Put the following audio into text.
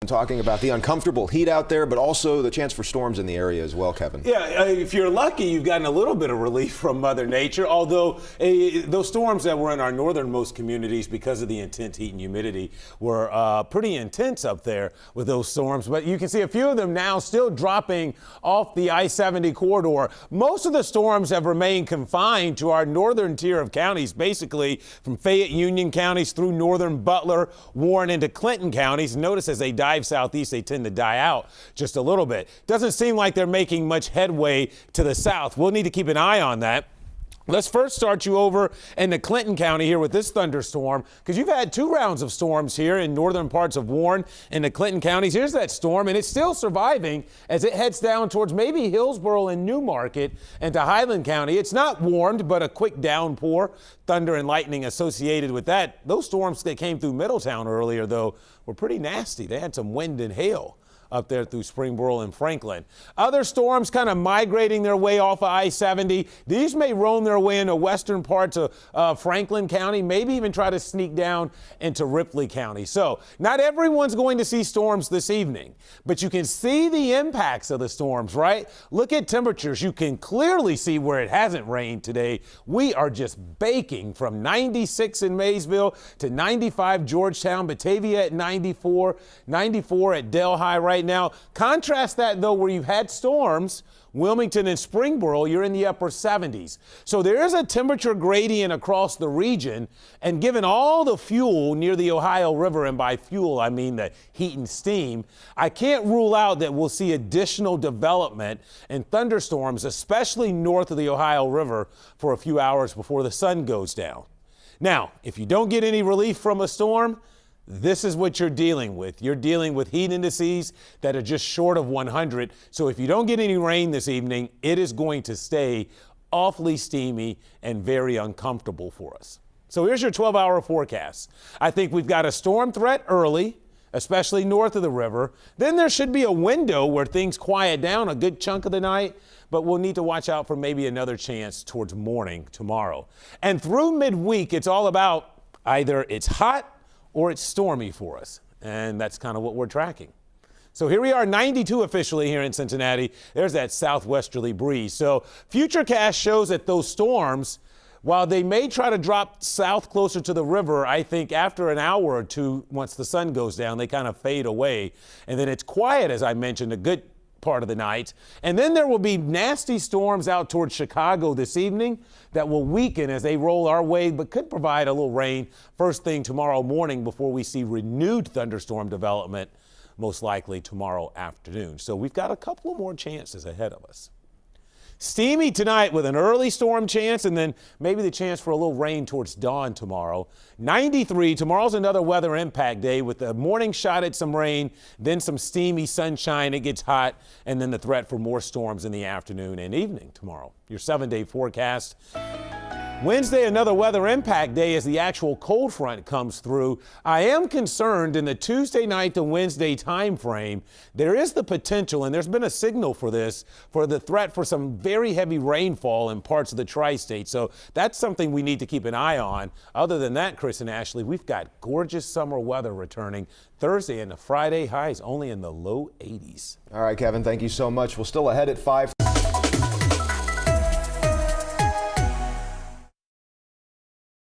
talking about the uncomfortable heat out there, but also the chance for storms in the area as well, Kevin. Yeah, if you're lucky, you've gotten a little bit of relief from Mother Nature, although those storms that were in our northernmost communities because of the intense heat and humidity were pretty intense up there with those storms. But you can see a few of them now still dropping off the I-70 corridor. Most of the storms have remained confined to our northern tier of counties, basically from Fayette, Union counties through northern Butler, Warren into Clinton counties. Notice as they dive southeast, they tend to die out just a little bit. Doesn't seem like they're making much headway to the south. We'll need to keep an eye on that. Let's first start you over into Clinton County here with this thunderstorm, because you've had 2 rounds of storms here in northern parts of Warren and the Clinton counties. Here's that storm, and it's still surviving as it heads down towards maybe Hillsborough and Newmarket and to Highland County. It's not warmed, but a quick downpour, thunder and lightning associated with that. Those storms that came through Middletown earlier, though, were pretty nasty. They had some wind and hail up there through Springboro and Franklin. Other storms kind of migrating their way off of I-70. These may roam their way into western parts of Franklin County, maybe even try to sneak down into Ripley County. So not everyone's going to see storms this evening, but you can see the impacts of the storms, right? Look at temperatures. You can clearly see where it hasn't rained today. We are just baking from 96 in Maysville to 95 Georgetown, Batavia at 94, 94 at Delhi right now. Contrast that, though, where you've had storms, Wilmington and Springboro, you're in the upper 70s. So there is a temperature gradient across the region, and given all the fuel near the Ohio River, and by fuel I mean the heat and steam, I can't rule out that we'll see additional development and thunderstorms, especially north of the Ohio River, for a few hours before the sun goes down. Now, if you don't get any relief from a storm, this is what you're dealing with. You're dealing with heat indices that are just short of 100. So if you don't get any rain this evening, it is going to stay awfully steamy and very uncomfortable for us. So here's your 12-hour forecast. I think we've got a storm threat early, especially north of the river. Then there should be a window where things quiet down a good chunk of the night, but we'll need to watch out for maybe another chance towards morning tomorrow. And through midweek, it's all about either it's hot or it's stormy for us, and that's kind of what we're tracking. So here we are, 92 officially here in Cincinnati. There's that southwesterly breeze. So Futurecast shows that those storms, while they may try to drop south closer to the river, I think after an hour or two, once the sun goes down, they kind of fade away. And then it's quiet, as I mentioned, a good part of the night. And then there will be nasty storms out towards Chicago this evening that will weaken as they roll our way, but could provide a little rain first thing tomorrow morning before we see renewed thunderstorm development, most likely tomorrow afternoon. So we've got a couple of more chances ahead of us. Steamy tonight with an early storm chance and then maybe the chance for a little rain towards dawn tomorrow. 93, tomorrow's another weather impact day with the morning shot at some rain, then some steamy sunshine, it gets hot, and then the threat for more storms in the afternoon and evening tomorrow. Your 7-day forecast. Wednesday, another weather impact day as the actual cold front comes through. I am concerned in the Tuesday night to Wednesday time frame, there is the potential, and there's been a signal for this, for the threat for some very heavy rainfall in parts of the tri-state. So that's something we need to keep an eye on. Other than that, Chris and Ashley, we've got gorgeous summer weather returning Thursday and the Friday highs only in the low 80s. All right, Kevin, thank you so much. We're still ahead at 5.